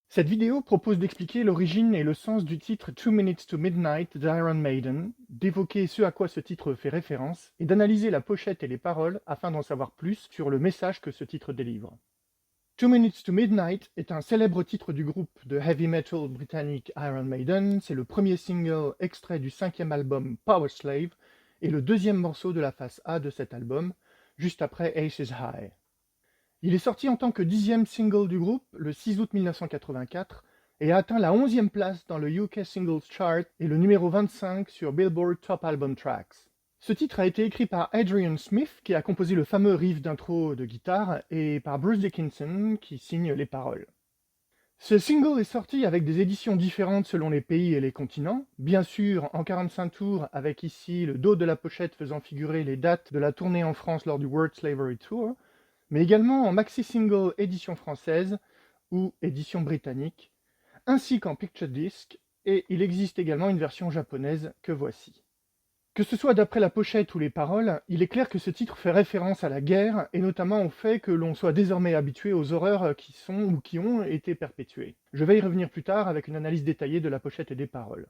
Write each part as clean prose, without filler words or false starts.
Cette vidéo propose d'expliquer l'origine et le sens du titre Two Minutes to Midnight d'Iron Maiden, d'évoquer ce à quoi ce titre fait référence et d'analyser la pochette et les paroles afin d'en savoir plus sur le message que ce titre délivre. Two Minutes to Midnight est un célèbre titre du groupe de heavy metal britannique Iron Maiden. C'est le premier single extrait du 5e album Power Slave et le deuxième morceau de la face A de cet album, juste après Aces High. Il est sorti en tant que 10e single du groupe le 6 août 1984 et a atteint la 11e place dans le UK Singles Chart et le numéro 25 sur Billboard Top Album Tracks. Ce titre a été écrit par Adrian Smith, qui a composé le fameux riff d'intro de guitare, et par Bruce Dickinson, qui signe les paroles. Ce single est sorti avec des éditions différentes selon les pays et les continents, bien sûr en 45 tours avec ici le dos de la pochette faisant figurer les dates de la tournée en France lors du World Slavery Tour, mais également en maxi-single édition française ou édition britannique, ainsi qu'en picture disc, et il existe également une version japonaise que voici. Que ce soit d'après la pochette ou les paroles, il est clair que ce titre fait référence à la guerre, et notamment au fait que l'on soit désormais habitué aux horreurs qui sont ou qui ont été perpétuées. Je vais y revenir plus tard avec une analyse détaillée de la pochette et des paroles.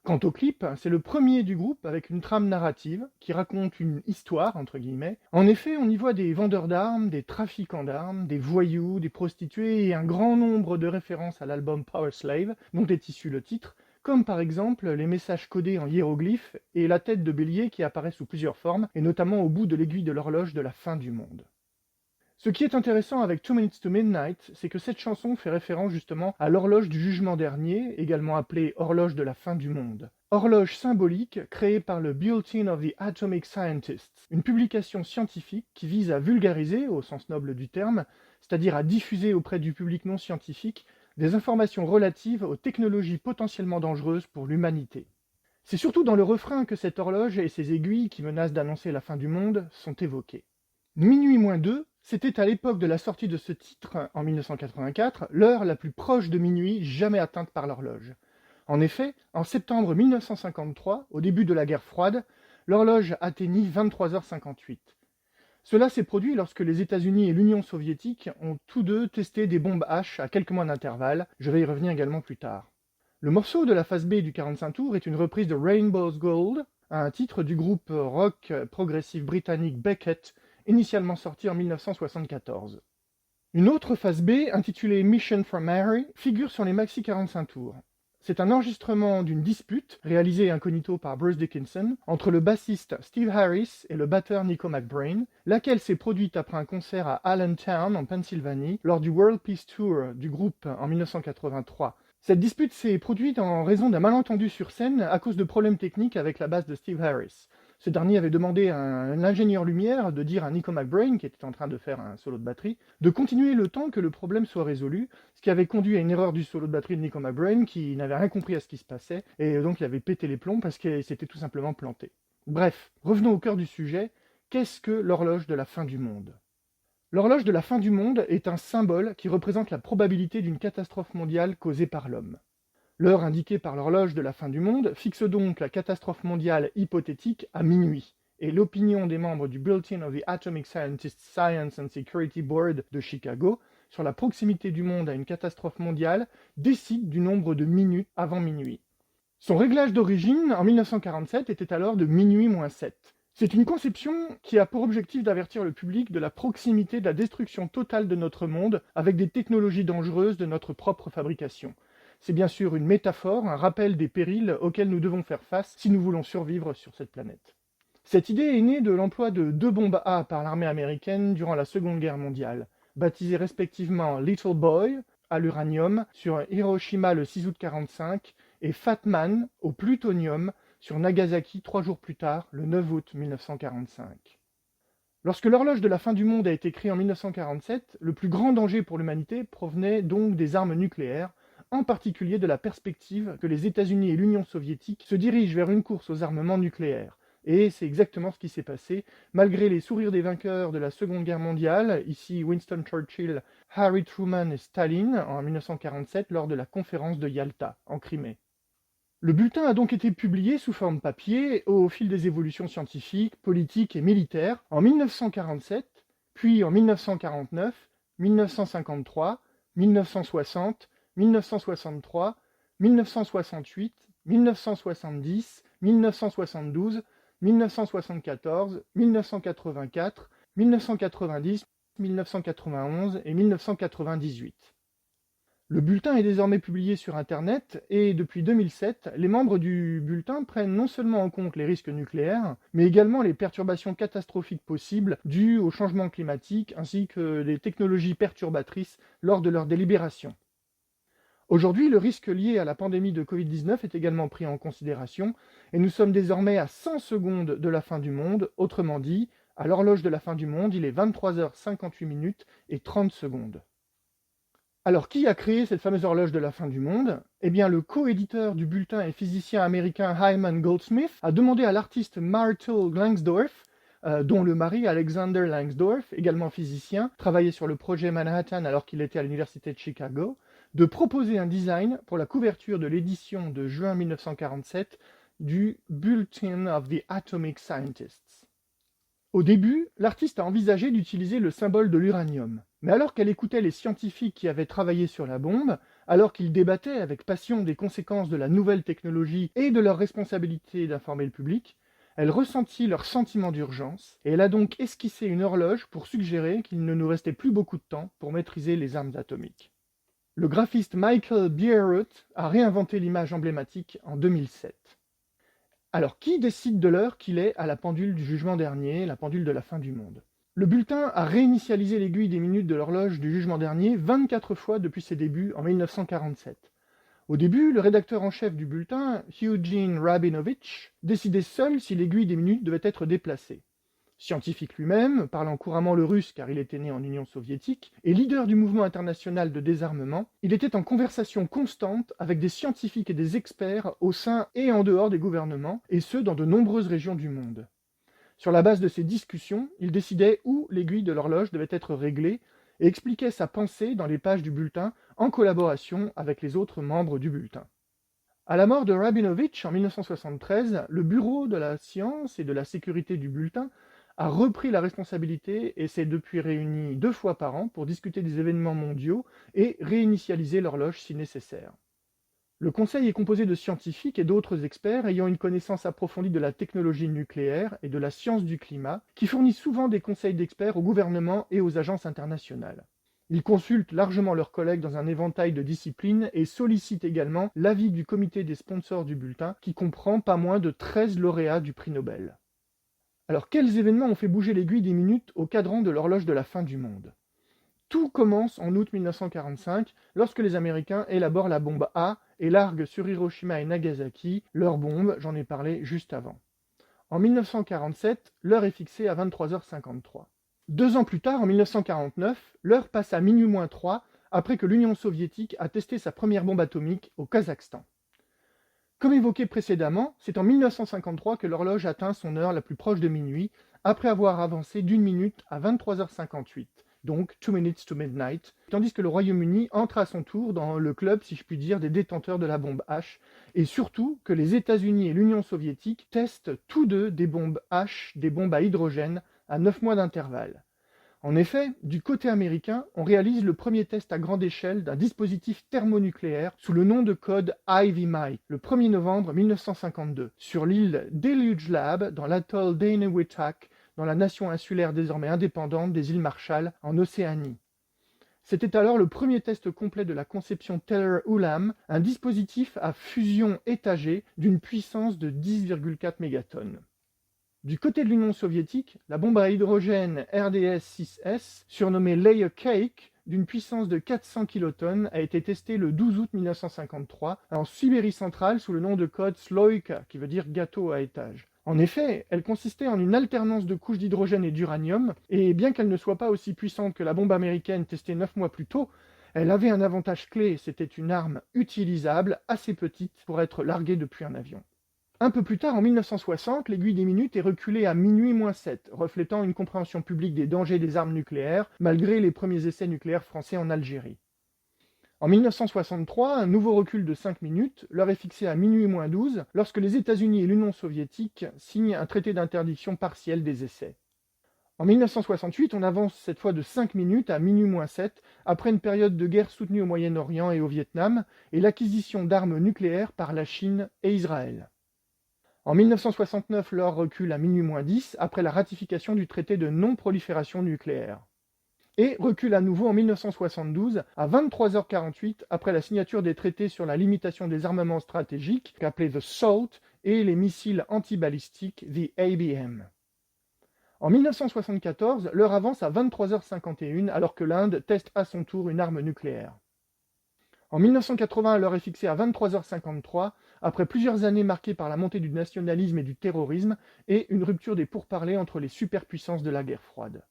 Quant au clip, c'est le premier du groupe avec une trame narrative qui raconte une histoire, entre guillemets. En effet, on y voit des vendeurs d'armes, des trafiquants d'armes, des voyous, des prostituées et un grand nombre de références à l'album Power Slave, dont est issu le titre, comme par exemple les messages codés en hiéroglyphes et la tête de bélier qui apparaît sous plusieurs formes, et notamment au bout de l'aiguille de l'horloge de la fin du monde. Ce qui est intéressant avec Two Minutes to Midnight, c'est que cette chanson fait référence justement à l'horloge du jugement dernier, également appelée horloge de la fin du monde. Horloge symbolique créée par le Bulletin of the Atomic Scientists, une publication scientifique qui vise à vulgariser, au sens noble du terme, c'est-à-dire à diffuser auprès du public non scientifique, des informations relatives aux technologies potentiellement dangereuses pour l'humanité. C'est surtout dans le refrain que cette horloge et ses aiguilles qui menacent d'annoncer la fin du monde sont évoquées. Minuit moins 2, c'était à l'époque de la sortie de ce titre, en 1984, l'heure la plus proche de minuit jamais atteinte par l'horloge. En effet, en septembre 1953, au début de la guerre froide, l'horloge atteignit 23h58. Cela s'est produit lorsque les États-Unis et l'Union soviétique ont tous deux testé des bombes H à quelques mois d'intervalle, je vais y revenir également plus tard. Le morceau de la phase B du 45 tours est une reprise de Rainbow's Gold, un titre du groupe rock progressif britannique Beckett, initialement sorti en 1974. Une autre phase B, intitulée Mission from Mary, figure sur les maxi 45 tours. C'est un enregistrement d'une dispute, réalisée incognito par Bruce Dickinson, entre le bassiste Steve Harris et le batteur Nico McBrain, laquelle s'est produite après un concert à Allentown, en Pennsylvanie, lors du World Peace Tour du groupe en 1983. Cette dispute s'est produite en raison d'un malentendu sur scène à cause de problèmes techniques avec la basse de Steve Harris. Ce dernier avait demandé à un ingénieur lumière de dire à Nico McBrain, qui était en train de faire un solo de batterie, de continuer le temps que le problème soit résolu, ce qui avait conduit à une erreur du solo de batterie de Nico McBrain, qui n'avait rien compris à ce qui se passait, et donc il avait pété les plombs parce qu'il s'était tout simplement planté. Bref, revenons au cœur du sujet, qu'est-ce que l'horloge de la fin du monde ? L'horloge de la fin du monde est un symbole qui représente la probabilité d'une catastrophe mondiale causée par l'homme. L'heure indiquée par l'horloge de la fin du monde fixe donc la catastrophe mondiale hypothétique à minuit, et l'opinion des membres du Bulletin of the Atomic Scientists Science and Security Board de Chicago sur la proximité du monde à une catastrophe mondiale décide du nombre de minutes avant minuit. Son réglage d'origine, en 1947, était alors de minuit moins 7. C'est une conception qui a pour objectif d'avertir le public de la proximité de la destruction totale de notre monde avec des technologies dangereuses de notre propre fabrication. C'est bien sûr une métaphore, un rappel des périls auxquels nous devons faire face si nous voulons survivre sur cette planète. Cette idée est née de l'emploi de deux bombes A par l'armée américaine durant la Seconde Guerre mondiale, baptisées respectivement Little Boy, à l'uranium, sur Hiroshima le 6 août 1945, et Fat Man, au plutonium, sur Nagasaki 3 jours plus tard, le 9 août 1945. Lorsque l'horloge de la fin du monde a été créée en 1947, le plus grand danger pour l'humanité provenait donc des armes nucléaires, en particulier de la perspective que les États-Unis et l'Union soviétique se dirigent vers une course aux armements nucléaires. Et c'est exactement ce qui s'est passé, malgré les sourires des vainqueurs de la Seconde Guerre mondiale, ici Winston Churchill, Harry Truman et Staline, en 1947 lors de la conférence de Yalta, en Crimée. Le bulletin a donc été publié sous forme papier au fil des évolutions scientifiques, politiques et militaires en 1947, puis en 1949, 1953, 1960, 1963, 1968, 1970, 1972, 1974, 1984, 1990, 1991 et 1998. Le bulletin est désormais publié sur Internet et depuis 2007, les membres du bulletin prennent non seulement en compte les risques nucléaires, mais également les perturbations catastrophiques possibles dues au changement climatique ainsi que les technologies perturbatrices lors de leur délibération. Aujourd'hui, le risque lié à la pandémie de Covid-19 est également pris en considération et nous sommes désormais à 100 secondes de la fin du monde, autrement dit, à l'horloge de la fin du monde, il est 23h58 et 30 secondes. Alors, qui a créé cette fameuse horloge de la fin du monde? Eh bien, le co-éditeur du bulletin et physicien américain Hyman Goldsmith a demandé à l'artiste Myrtle Langsdorff, dont le mari Alexander Langsdorff, également physicien, travaillait sur le projet Manhattan alors qu'il était à l'université de Chicago, de proposer un design pour la couverture de l'édition de juin 1947 du Bulletin of the Atomic Scientists. Au début, l'artiste a envisagé d'utiliser le symbole de l'uranium. Mais alors qu'elle écoutait les scientifiques qui avaient travaillé sur la bombe, alors qu'ils débattaient avec passion des conséquences de la nouvelle technologie et de leur responsabilité d'informer le public, elle ressentit leur sentiment d'urgence, et elle a donc esquissé une horloge pour suggérer qu'il ne nous restait plus beaucoup de temps pour maîtriser les armes atomiques. Le graphiste Michael Bierut a réinventé l'image emblématique en 2007. Alors, qui décide de l'heure qu'il est à la pendule du jugement dernier, la pendule de la fin du monde? Le bulletin a réinitialisé l'aiguille des minutes de l'horloge du jugement dernier 24 fois depuis ses débuts en 1947. Au début, le rédacteur en chef du bulletin, Eugene Rabinovich, décidait seul si l'aiguille des minutes devait être déplacée. Scientifique lui-même, parlant couramment le russe car il était né en Union soviétique, et leader du mouvement international de désarmement, il était en conversation constante avec des scientifiques et des experts au sein et en dehors des gouvernements, et ce dans de nombreuses régions du monde. Sur la base de ces discussions, il décidait où l'aiguille de l'horloge devait être réglée et expliquait sa pensée dans les pages du bulletin en collaboration avec les autres membres du bulletin. À la mort de Rabinovich en 1973, le Bureau de la science et de la sécurité du bulletin a repris la responsabilité et s'est depuis réuni 2 fois par an pour discuter des événements mondiaux et réinitialiser l'horloge si nécessaire. Le conseil est composé de scientifiques et d'autres experts ayant une connaissance approfondie de la technologie nucléaire et de la science du climat, qui fournissent souvent des conseils d'experts au gouvernement et aux agences internationales. Ils consultent largement leurs collègues dans un éventail de disciplines et sollicitent également l'avis du comité des sponsors du bulletin, qui comprend pas moins de 13 lauréats du prix Nobel. Alors, quels événements ont fait bouger l'aiguille des minutes au cadran de l'horloge de la fin du monde? Tout commence en août 1945, lorsque les Américains élaborent la bombe A et larguent sur Hiroshima et Nagasaki leur bombe, j'en ai parlé juste avant. En 1947, l'heure est fixée à 23h53. 2 ans plus tard, en 1949, l'heure passe à minuit moins 3, après que l'Union soviétique a testé sa première bombe atomique au Kazakhstan. Comme évoqué précédemment, c'est en 1953 que l'horloge atteint son heure la plus proche de minuit, après avoir avancé d'1 minute à 23h58, donc 2 minutes to midnight, tandis que le Royaume-Uni entre à son tour dans le club, si je puis dire, des détenteurs de la bombe H, et surtout que les États-Unis et l'Union soviétique testent tous deux des bombes H, des bombes à hydrogène, à 9 mois d'intervalle. En effet, du côté américain, on réalise le premier test à grande échelle d'un dispositif thermonucléaire sous le nom de code Ivy Mike, le 1er novembre 1952, sur l'île Deluge Lab dans l'atoll d'Enewetak, dans la nation insulaire désormais indépendante des îles Marshall, en Océanie. C'était alors le premier test complet de la conception Teller-Ulam, un dispositif à fusion étagée d'une puissance de 10,4 mégatonnes. Du côté de l'Union soviétique, la bombe à hydrogène RDS-6S, surnommée Layer Cake, d'une puissance de 400 kilotonnes, a été testée le 12 août 1953 en Sibérie centrale sous le nom de code Sloika, qui veut dire gâteau à étage. En effet, elle consistait en une alternance de couches d'hydrogène et d'uranium, et bien qu'elle ne soit pas aussi puissante que la bombe américaine testée 9 mois plus tôt, elle avait un avantage clé, c'était une arme utilisable, assez petite, pour être larguée depuis un avion. Un peu plus tard, en 1960, l'aiguille des minutes est reculée à minuit moins 7, reflétant une compréhension publique des dangers des armes nucléaires, malgré les premiers essais nucléaires français en Algérie. En 1963, un nouveau recul de 5 minutes, l'heure est fixée à minuit moins 12, lorsque les États-Unis et l'Union soviétique signent un traité d'interdiction partielle des essais. En 1968, on avance cette fois de 5 minutes à minuit moins 7, après une période de guerre soutenue au Moyen-Orient et au Vietnam, et l'acquisition d'armes nucléaires par la Chine et Israël. En 1969, l'heure recule à minuit moins 10, après la ratification du traité de non-prolifération nucléaire. Et recule à nouveau en 1972 à 23h48 après la signature des traités sur la limitation des armements stratégiques, appelés the SALT, et les missiles antibalistiques, the ABM. En 1974, l'heure avance à 23h51 alors que l'Inde teste à son tour une arme nucléaire. En 1980, l'heure est fixée à 23h53, après plusieurs années marquées par la montée du nationalisme et du terrorisme et une rupture des pourparlers entre les superpuissances de la guerre froide.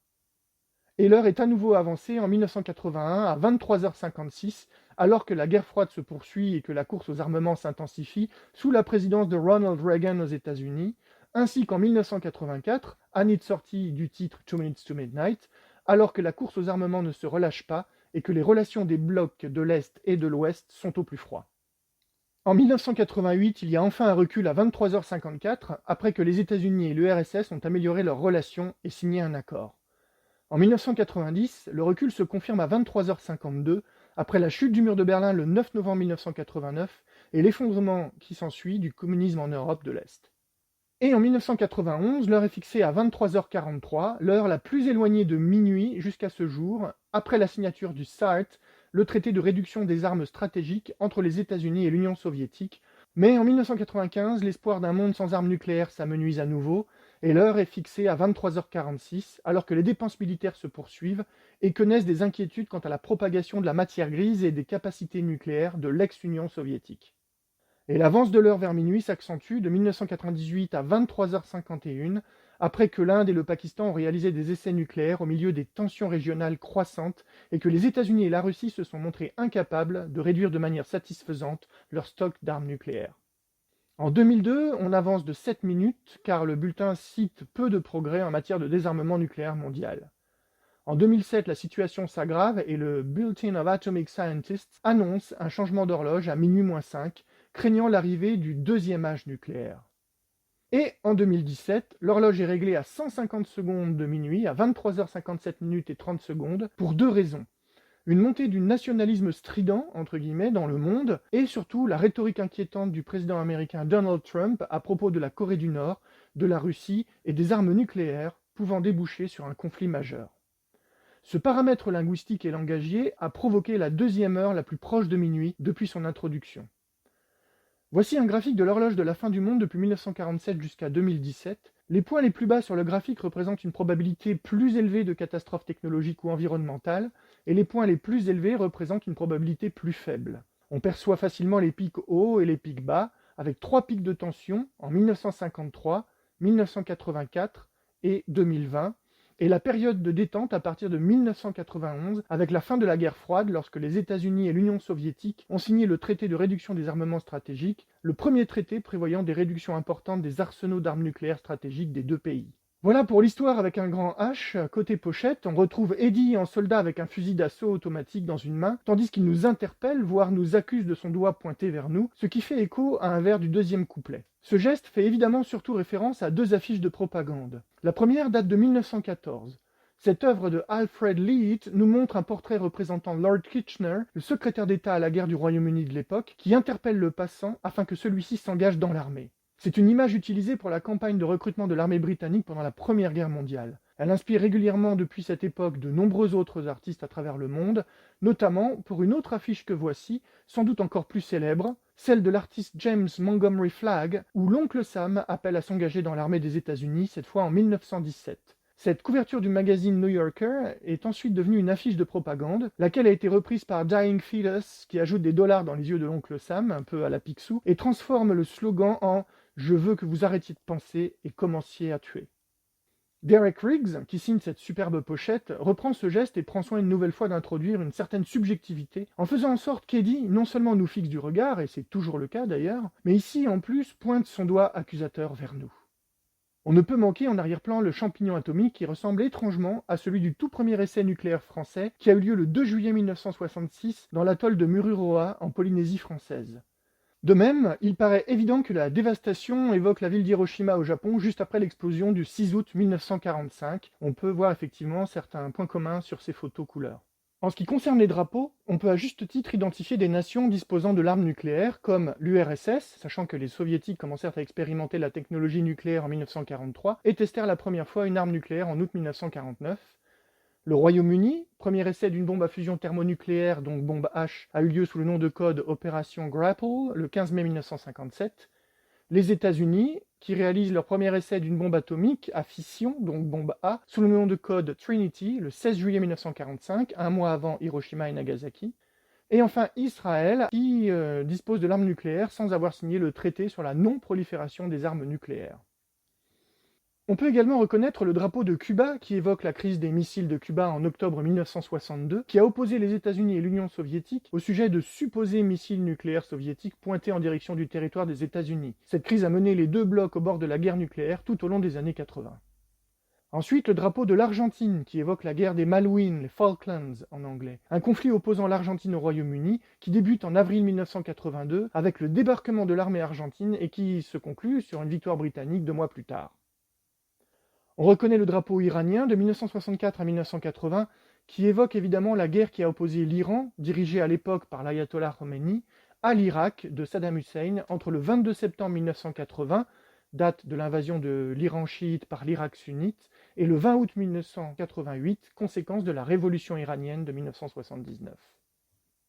Et l'heure est à nouveau avancée en 1981 à 23h56, alors que la guerre froide se poursuit et que la course aux armements s'intensifie sous la présidence de Ronald Reagan aux États-Unis, ainsi qu'en 1984, année de sortie du titre 2 Minutes to Midnight, alors que la course aux armements ne se relâche pas et que les relations des blocs de l'Est et de l'Ouest sont au plus froid. En 1988, il y a enfin un recul à 23h54, après que les États-Unis et l'URSS ont amélioré leurs relations et signé un accord. En 1990, le recul se confirme à 23h52, après la chute du mur de Berlin le 9 novembre 1989 et l'effondrement qui s'ensuit du communisme en Europe de l'Est. Et en 1991, l'heure est fixée à 23h43, l'heure la plus éloignée de minuit jusqu'à ce jour, après la signature du SALT, le traité de réduction des armes stratégiques entre les États-Unis et l'Union soviétique. Mais en 1995, l'espoir d'un monde sans armes nucléaires s'amenuise à nouveau, et l'heure est fixée à 23h46, alors que les dépenses militaires se poursuivent et que naissent des inquiétudes quant à la propagation de la matière grise et des capacités nucléaires de l'ex-Union soviétique. Et l'avance de l'heure vers minuit s'accentue de 1998 à 23h51, après que l'Inde et le Pakistan ont réalisé des essais nucléaires au milieu des tensions régionales croissantes et que les États-Unis et la Russie se sont montrés incapables de réduire de manière satisfaisante leur stock d'armes nucléaires. En 2002, on avance de 7 minutes car le bulletin cite peu de progrès en matière de désarmement nucléaire mondial. En 2007, la situation s'aggrave et le Bulletin of Atomic Scientists annonce un changement d'horloge à minuit moins 5, craignant l'arrivée du deuxième âge nucléaire. Et en 2017, l'horloge est réglée à 150 secondes de minuit, à 23h57 minutes et 30 secondes, pour deux raisons. Une montée du nationalisme strident, entre guillemets, dans le monde, et surtout la rhétorique inquiétante du président américain Donald Trump à propos de la Corée du Nord, de la Russie et des armes nucléaires pouvant déboucher sur un conflit majeur. Ce paramètre linguistique et langagier a provoqué la deuxième heure la plus proche de minuit depuis son introduction. Voici un graphique de l'horloge de la fin du monde depuis 1947 jusqu'à 2017. Les points les plus bas sur le graphique représentent une probabilité plus élevée de catastrophe technologique ou environnementale, et les points les plus élevés représentent une probabilité plus faible. On perçoit facilement les pics hauts et les pics bas, avec 3 pics de tension en 1953, 1984 et 2020, et la période de détente à partir de 1991, avec la fin de la guerre froide, lorsque les États-Unis et l'Union soviétique ont signé le traité de réduction des armements stratégiques, le premier traité prévoyant des réductions importantes des arsenaux d'armes nucléaires stratégiques des deux pays. Voilà pour l'histoire avec un grand H. Côté pochette, on retrouve Eddie en soldat avec un fusil d'assaut automatique dans une main, tandis qu'il nous interpelle, voire nous accuse de son doigt pointé vers nous, ce qui fait écho à un vers du deuxième couplet. Ce geste fait évidemment surtout référence à deux affiches de propagande. La première date de 1914. Cette œuvre de Alfred Leith nous montre un portrait représentant Lord Kitchener, le secrétaire d'État à la guerre du Royaume-Uni de l'époque, qui interpelle le passant afin que celui-ci s'engage dans l'armée. C'est une image utilisée pour la campagne de recrutement de l'armée britannique pendant la Première Guerre mondiale. Elle inspire régulièrement depuis cette époque de nombreux autres artistes à travers le monde, notamment pour une autre affiche que voici, sans doute encore plus célèbre, celle de l'artiste James Montgomery Flagg, où l'oncle Sam appelle à s'engager dans l'armée des États-Unis, cette fois en 1917. Cette couverture du magazine New Yorker est ensuite devenue une affiche de propagande, laquelle a été reprise par Dying Fetus, qui ajoute des dollars dans les yeux de l'oncle Sam, un peu à la Picsou, et transforme le slogan en « Je veux que vous arrêtiez de penser et commenciez à tuer ». Derek Riggs, qui signe cette superbe pochette, reprend ce geste et prend soin une nouvelle fois d'introduire une certaine subjectivité, en faisant en sorte qu'Eddie non seulement nous fixe du regard, et c'est toujours le cas d'ailleurs, mais ici en plus pointe son doigt accusateur vers nous. On ne peut manquer en arrière-plan le champignon atomique qui ressemble étrangement à celui du tout premier essai nucléaire français qui a eu lieu le 2 juillet 1966 dans l'atoll de Mururoa en Polynésie française. De même, il paraît évident que la dévastation évoque la ville d'Hiroshima au Japon juste après l'explosion du 6 août 1945. On peut voir effectivement certains points communs sur ces photos couleurs. En ce qui concerne les drapeaux, on peut à juste titre identifier des nations disposant de l'arme nucléaire, comme l'URSS, sachant que les soviétiques commencèrent à expérimenter la technologie nucléaire en 1943 et testèrent la première fois une arme nucléaire en août 1949. Le Royaume-Uni, premier essai d'une bombe à fusion thermonucléaire, donc bombe H, a eu lieu sous le nom de code Opération Grapple le 15 mai 1957. Les États-Unis, qui réalisent leur premier essai d'une bombe atomique à fission, donc bombe A, sous le nom de code Trinity, le 16 juillet 1945, un mois avant Hiroshima et Nagasaki. Et enfin Israël, qui dispose de l'arme nucléaire sans avoir signé le traité sur la non-prolifération des armes nucléaires. On peut également reconnaître le drapeau de Cuba, qui évoque la crise des missiles de Cuba en octobre 1962, qui a opposé les États-Unis et l'Union soviétique au sujet de supposés missiles nucléaires soviétiques pointés en direction du territoire des États-Unis. Cette crise a mené les deux blocs au bord de la guerre nucléaire tout au long des années 80. Ensuite, le drapeau de l'Argentine, qui évoque la guerre des Malouines, les Falklands en anglais, un conflit opposant l'Argentine au Royaume-Uni, qui débute en avril 1982 avec le débarquement de l'armée argentine et qui se conclut sur une victoire britannique 2 mois plus tard. On reconnaît le drapeau iranien de 1964 à 1980, qui évoque évidemment la guerre qui a opposé l'Iran, dirigé à l'époque par l'ayatollah Khomeini, à l'Irak de Saddam Hussein entre le 22 septembre 1980, date de l'invasion de l'Iran chiite par l'Irak sunnite, et le 20 août 1988, conséquence de la révolution iranienne de 1979.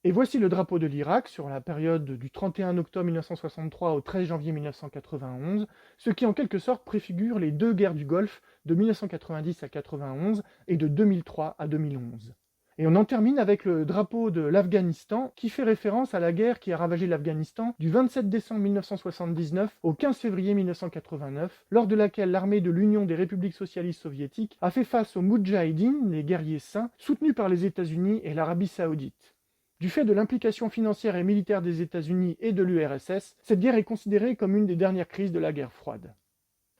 Et voici le drapeau de l'Irak sur la période du 31 octobre 1963 au 13 janvier 1991, ce qui en quelque sorte préfigure les deux guerres du Golfe de 1990 à 91 et de 2003 à 2011. Et on en termine avec le drapeau de l'Afghanistan, qui fait référence à la guerre qui a ravagé l'Afghanistan du 27 décembre 1979 au 15 février 1989, lors de laquelle l'armée de l'Union des républiques socialistes soviétiques a fait face aux Moudjahidines, les guerriers saints, soutenus par les États-Unis et l'Arabie saoudite. Du fait de l'implication financière et militaire des États-Unis et de l'URSS, cette guerre est considérée comme une des dernières crises de la guerre froide.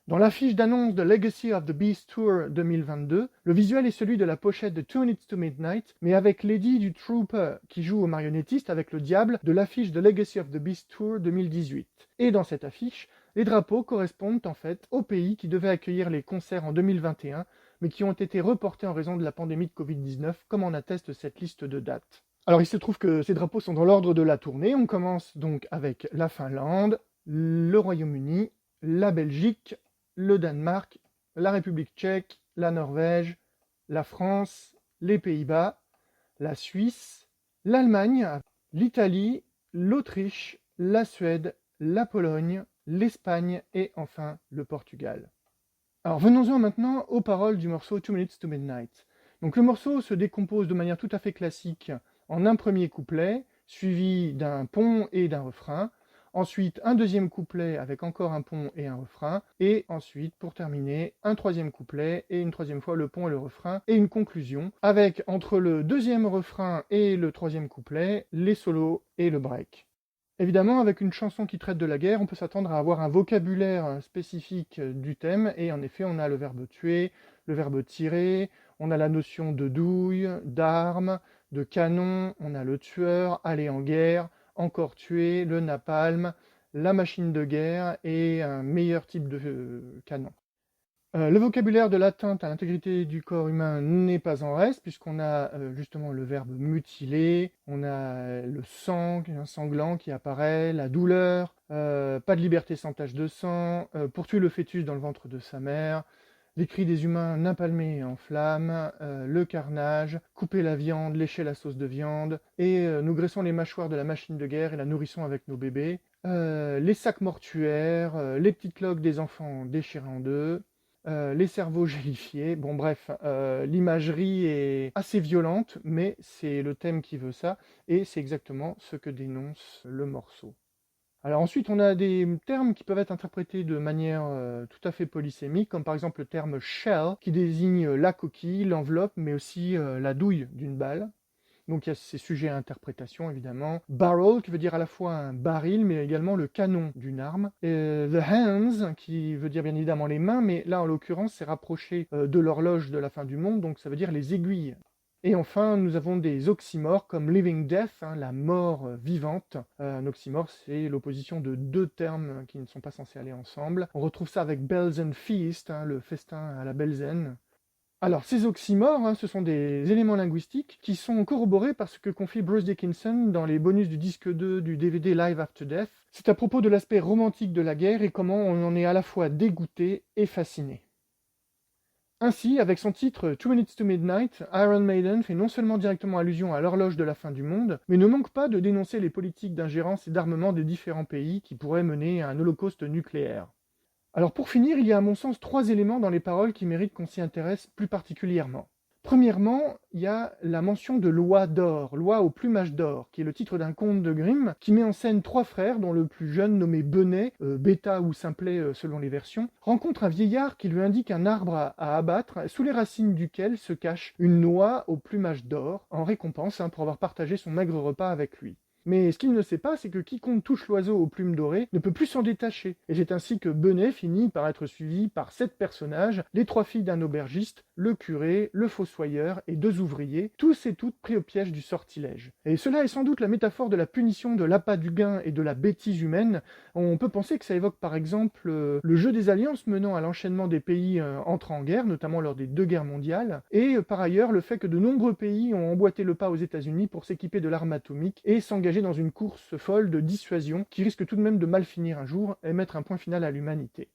Dans l'affiche d'annonce de Legacy of the Beast Tour 2022, le visuel est celui de la pochette de Two Minutes to Midnight, mais avec Lady du Trooper qui joue au marionnettiste avec le diable de l'affiche de Legacy of the Beast Tour 2018. Et dans cette affiche, les drapeaux correspondent en fait aux pays qui devaient accueillir les concerts en 2021, mais qui ont été reportés en raison de la pandémie de Covid-19, comme en atteste cette liste de dates. Alors il se trouve que ces drapeaux sont dans l'ordre de la tournée. On commence donc avec la Finlande, le Royaume-Uni, la Belgique, le Danemark, la République tchèque, la Norvège, la France, les Pays-Bas, la Suisse, l'Allemagne, l'Italie, l'Autriche, la Suède, la Pologne, l'Espagne et enfin le Portugal. Alors venons-en maintenant aux paroles du morceau Two Minutes to Midnight. Donc le morceau se décompose de manière tout à fait classique en un premier couplet, suivi d'un pont et d'un refrain, ensuite un deuxième couplet avec encore un pont et un refrain, et ensuite, pour terminer, un troisième couplet et une troisième fois le pont et le refrain, et une conclusion, avec entre le deuxième refrain et le troisième couplet, les solos et le break. Évidemment, avec une chanson qui traite de la guerre, on peut s'attendre à avoir un vocabulaire spécifique du thème, et en effet, on a le verbe tuer, le verbe tirer, on a la notion de douille, d'arme, de canon, on a le tueur, aller en guerre, encore tuer, le napalm, la machine de guerre et un meilleur type de canon. Le vocabulaire de l'atteinte à l'intégrité du corps humain n'est pas en reste, puisqu'on a justement le verbe mutiler, on a le sang, un sanglant qui apparaît, la douleur, pas de liberté sans tache de sang, pour tuer le fœtus dans le ventre de sa mère, les cris des humains napalmés en flammes, le carnage, couper la viande, lécher la sauce de viande, et nous graissons les mâchoires de la machine de guerre et la nourrissons avec nos bébés, les sacs mortuaires, les petites cloques des enfants déchirées en deux, les cerveaux gélifiés, bon bref, l'imagerie est assez violente, mais c'est le thème qui veut ça, et c'est exactement ce que dénonce le morceau. Alors ensuite, on a des termes qui peuvent être interprétés de manière tout à fait polysémique, comme par exemple le terme shell, qui désigne la coquille, l'enveloppe, mais aussi la douille d'une balle. Donc il y a ces sujets à interprétation, évidemment. Barrel, qui veut dire à la fois un baril, mais également le canon d'une arme. Et the hands, qui veut dire bien évidemment les mains, mais là, en l'occurrence, c'est rapproché de l'horloge de la fin du monde, donc ça veut dire les aiguilles. Et enfin, nous avons des oxymores comme living death, la mort vivante. Un oxymore, c'est l'opposition de deux termes qui ne sont pas censés aller ensemble. On retrouve ça avec Belsen Feast, le festin à la Belsen. Alors, ces oxymores, ce sont des éléments linguistiques qui sont corroborés par ce que confie Bruce Dickinson dans les bonus du disque 2 du DVD Live After Death. C'est à propos de l'aspect romantique de la guerre et comment on en est à la fois dégoûté et fasciné. Ainsi, avec son titre 2 Minutes to Midnight, Iron Maiden fait non seulement directement allusion à l'horloge de la fin du monde, mais ne manque pas de dénoncer les politiques d'ingérence et d'armement des différents pays qui pourraient mener à un holocauste nucléaire. Alors pour finir, il y a à mon sens 3 éléments dans les paroles qui méritent qu'on s'y intéresse plus particulièrement. Premièrement, il y a la mention de Loi d'or, Loi au plumage d'or, qui est le titre d'un conte de Grimm, qui met en scène 3 frères, dont le plus jeune, nommé Benet, Bêta ou Simplet selon les versions, rencontre un vieillard qui lui indique un arbre à abattre, sous les racines duquel se cache une noix au plumage d'or, en récompense pour avoir partagé son maigre repas avec lui. Mais ce qu'il ne sait pas, c'est que quiconque touche l'oiseau aux plumes dorées ne peut plus s'en détacher. Et c'est ainsi que Benet finit par être suivi par 7 personnages, les 3 filles d'un aubergiste, le curé, le fossoyeur et 2 ouvriers, tous et toutes pris au piège du sortilège. Et cela est sans doute la métaphore de la punition de l'appât du gain et de la bêtise humaine. On peut penser que ça évoque par exemple le jeu des alliances menant à l'enchaînement des pays entrant en guerre, notamment lors des 2 guerres mondiales, et par ailleurs le fait que de nombreux pays ont emboîté le pas aux États-Unis pour s'équiper de l'arme atomique et s'engager dans une course folle de dissuasion qui risque tout de même de mal finir un jour et mettre un point final à l'humanité.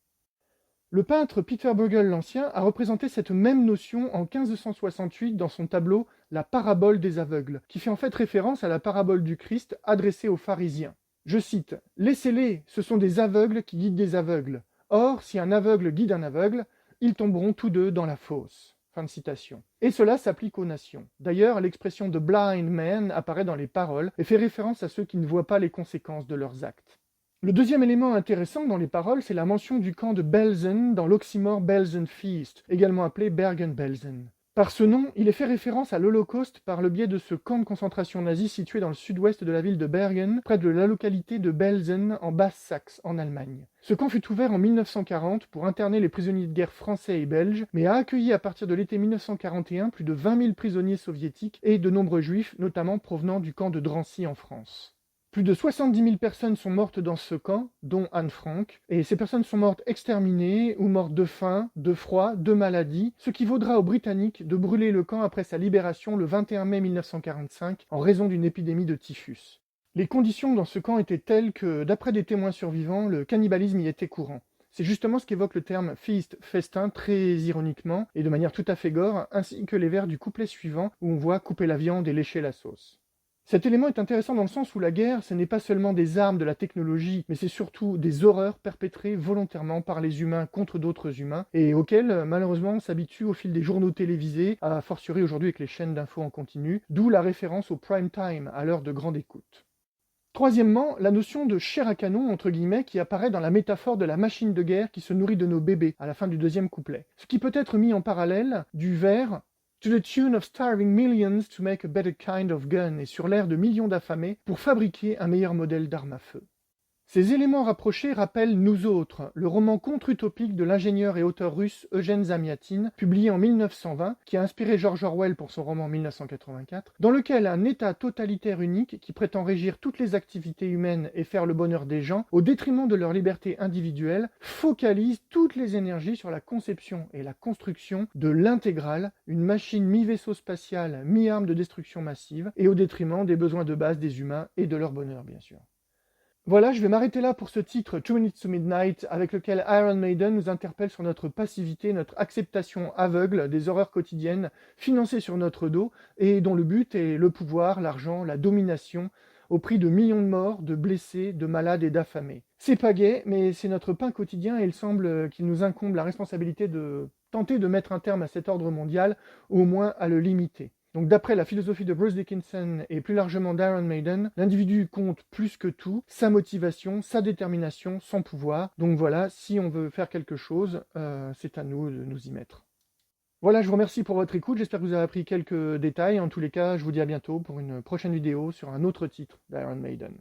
Le peintre Peter Bruegel l'Ancien a représenté cette même notion en 1568 dans son tableau La parabole des aveugles, qui fait en fait référence à la parabole du Christ adressée aux pharisiens. Je cite « Laissez-les, ce sont des aveugles qui guident des aveugles. Or, si un aveugle guide un aveugle, ils tomberont tous deux dans la fosse. » Fin de citation. Et cela s'applique aux nations. D'ailleurs, l'expression de blind man apparaît dans les paroles et fait référence à ceux qui ne voient pas les conséquences de leurs actes. Le deuxième élément intéressant dans les paroles, c'est la mention du camp de Belsen dans l'oxymore Belsen Feast, également appelé Bergen-Belsen. Par ce nom, il est fait référence à l'Holocauste par le biais de ce camp de concentration nazi situé dans le sud-ouest de la ville de Bergen, près de la localité de Belsen, en Basse-Saxe, en Allemagne. Ce camp fut ouvert en 1940 pour interner les prisonniers de guerre français et belges, mais a accueilli à partir de l'été 1941 plus de 20 000 prisonniers soviétiques et de nombreux juifs, notamment provenant du camp de Drancy en France. Plus de 70 000 personnes sont mortes dans ce camp, dont Anne Frank, et ces personnes sont mortes exterminées ou mortes de faim, de froid, de maladie, ce qui vaudra aux Britanniques de brûler le camp après sa libération le 21 mai 1945 en raison d'une épidémie de typhus. Les conditions dans ce camp étaient telles que, d'après des témoins survivants, le cannibalisme y était courant. C'est justement ce qu'évoque le terme feast, festin, très ironiquement, et de manière tout à fait gore, ainsi que les vers du couplet suivant où on voit couper la viande et lécher la sauce. Cet élément est intéressant dans le sens où la guerre, ce n'est pas seulement des armes, de la technologie, mais c'est surtout des horreurs perpétrées volontairement par les humains contre d'autres humains, et auxquelles, malheureusement, on s'habitue au fil des journaux télévisés, a fortiori aujourd'hui avec les chaînes d'infos en continu, d'où la référence au prime time, à l'heure de grande écoute. Troisièmement, la notion de chair à canon, entre guillemets, qui apparaît dans la métaphore de la machine de guerre qui se nourrit de nos bébés, à la fin du deuxième couplet. Ce qui peut être mis en parallèle du vers To the tune of starving millions to make a better kind of gun, et sur l'air de millions d'affamés pour fabriquer un meilleur modèle d'arme à feu. Ces éléments rapprochés rappellent Nous autres, le roman contre-utopique de l'ingénieur et auteur russe Eugène Zamyatin, publié en 1920, qui a inspiré George Orwell pour son roman 1984, dans lequel un État totalitaire unique qui prétend régir toutes les activités humaines et faire le bonheur des gens, au détriment de leur liberté individuelle, focalise toutes les énergies sur la conception et la construction de l'intégrale, une machine mi-vaisseau spatial, mi-arme de destruction massive, et au détriment des besoins de base des humains et de leur bonheur, bien sûr. Voilà, je vais m'arrêter là pour ce titre 2 Minutes to Midnight avec lequel Iron Maiden nous interpelle sur notre passivité, notre acceptation aveugle des horreurs quotidiennes financées sur notre dos et dont le but est le pouvoir, l'argent, la domination au prix de millions de morts, de blessés, de malades et d'affamés. C'est pas gai, mais c'est notre pain quotidien et il semble qu'il nous incombe la responsabilité de tenter de mettre un terme à cet ordre mondial, ou au moins à le limiter. Donc d'après la philosophie de Bruce Dickinson et plus largement d'Iron Maiden, l'individu compte plus que tout, sa motivation, sa détermination, son pouvoir. Donc voilà, si on veut faire quelque chose, c'est à nous de nous y mettre. Voilà, je vous remercie pour votre écoute, j'espère que vous avez appris quelques détails. En tous les cas, je vous dis à bientôt pour une prochaine vidéo sur un autre titre d'Iron Maiden.